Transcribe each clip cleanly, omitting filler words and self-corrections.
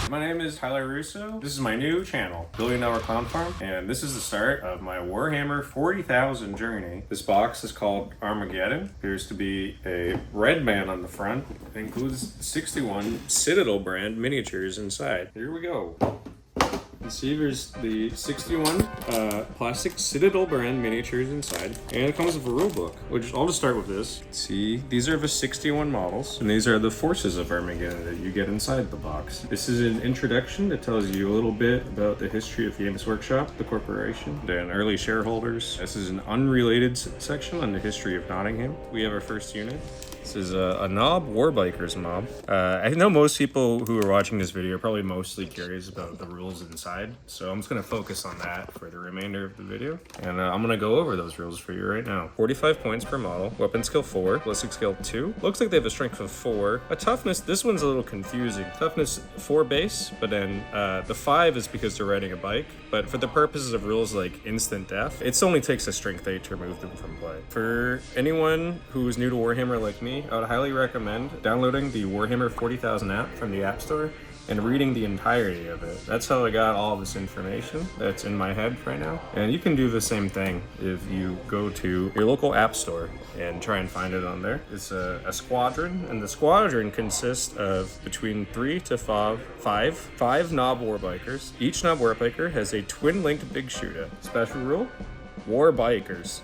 My name is Tyler Russo. This is my new channel, $1 Billion Clown Farm, and this is the start of my Warhammer 40,000 journey. This box is called Armageddon. Appears to be a red man on the front. It includes 61 Citadel brand miniatures inside. Here we go. You see there's the 61 plastic Citadel brand miniatures inside, and it comes with a rule book, which I'll just start with this. See, these are the 61 models, and these are the forces of Armageddon that you get inside the box. This is an introduction that tells you a little bit about the history of Games Workshop, the corporation, and early shareholders. This is an unrelated section on the history of Nottingham. We have our first unit. This is a Knob Warbikerz mob. I know most people who are watching this video are probably mostly curious about the rules inside, so I'm just going to focus on that for the remainder of the video. And I'm going to go over those rules for you right now. 45 points per model, weapon skill 4, ballistic skill 2. Looks like they have a strength of 4. A toughness, this one's a little confusing. Toughness 4 base, but then the 5 is because they're riding a bike. But for the purposes of rules like instant death, it only takes a strength 8 to remove them from play. For anyone who is new to Warhammer like me, I would highly recommend downloading the Warhammer 40,000 app from the App Store and reading the entirety of it. That's how I got all of this information that's in my head right now. And you can do the same thing if you go to your local app store and try and find it on there. It's a squadron, and the squadron consists of between 3 to 5 Knob Warbikerz. Each Knob Warbiker has a twin-linked big shooter. Special rule, Warbikerz.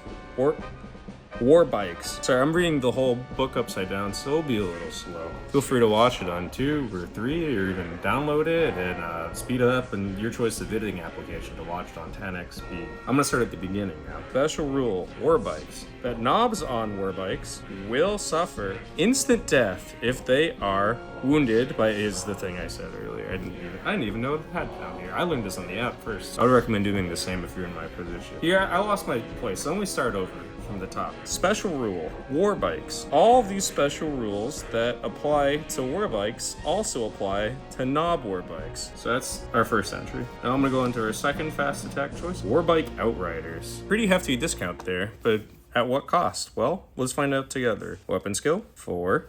War bikes. Sorry, I'm reading the whole book upside down, so it'll be a little slow. Feel free to watch it on 2 or 3, or even download it and speed it up, and your choice of editing application to watch it on 10x speed. I'm gonna start at the beginning now. Special rule, war bikes. That knobs on war bikes will suffer instant death if they are wounded by, is the thing I said earlier. I didn't even know it had down here. I learned this on the app first. I would recommend doing the same if you're in my position. Here, I lost my place, so let me start over from the top. Special rule, war bikes. All of these special rules that apply to war bikes also apply to knob war bikes. So that's our first entry. Now I'm gonna go into our second fast attack choice, Warbike Outriders. Pretty hefty discount there, but at what cost? Well, let's find out together. Weapon skill, 4.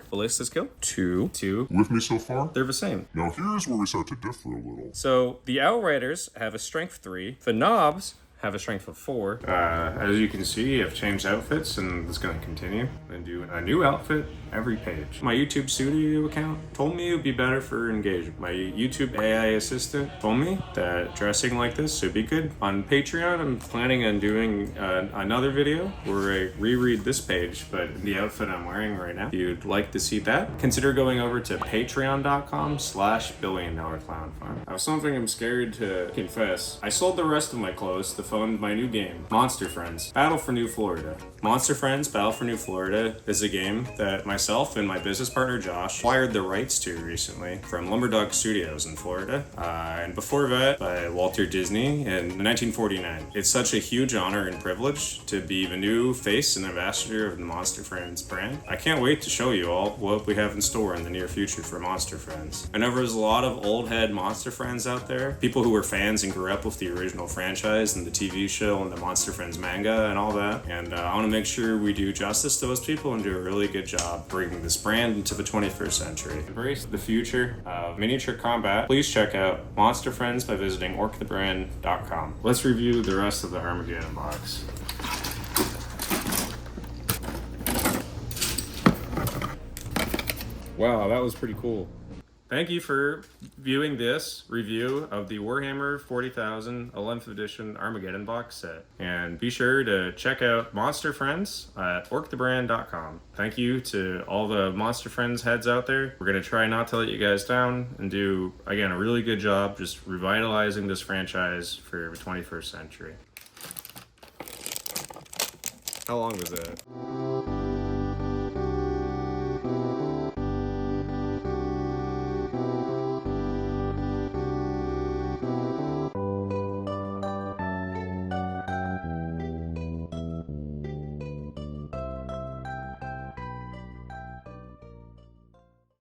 Ballistic skill, 2. With me so far? They're the same. Now here's where we start to differ a little. So the Outriders have a strength 3. The knobs have a strength of 4. As you can see, I've changed outfits, and it's going to continue. And do a new outfit every page. My YouTube Studio account told me it would be better for engagement. My YouTube AI assistant told me that dressing like this would be good. On Patreon, I'm planning on doing another video where I reread this page, but the outfit I'm wearing right now. If you'd like to see that, consider going over to patreon.com/$1 Billion Clown Farm. Now, something I'm scared to confess. I sold the rest of my clothes to fund my new game, Monster Friends, Battle for New Florida. Monster Friends, Battle for New Florida is a game that myself and my business partner Josh acquired the rights to recently from Lumberdog Studios in Florida, and before that by Walter Disney in 1949. It's such a huge honor and privilege to be the new face and ambassador of the Monster Friends brand. I can't wait to show you all what we have in store in the near future for Monster Friends. I know there's a lot of old head Monster Friends out there, people who were fans and grew up with the original franchise and the TV show and the Monster Friends manga and all that, and I want to make sure we do justice to those people and do a really good job bringing this brand into the 21st century. Embrace the future of miniature combat. Please check out Monster Friends by visiting orcthebrand.com. Let's review the rest of the Armageddon box. Wow, that was pretty cool. Thank you for viewing this review of the Warhammer 40,000 11th edition Armageddon box set. And be sure to check out Monster Friends at orcthebrand.com. Thank you to all the Monster Friends heads out there. We're going to try not to let you guys down and do, again, a really good job just revitalizing this franchise for the 21st century. How long was that?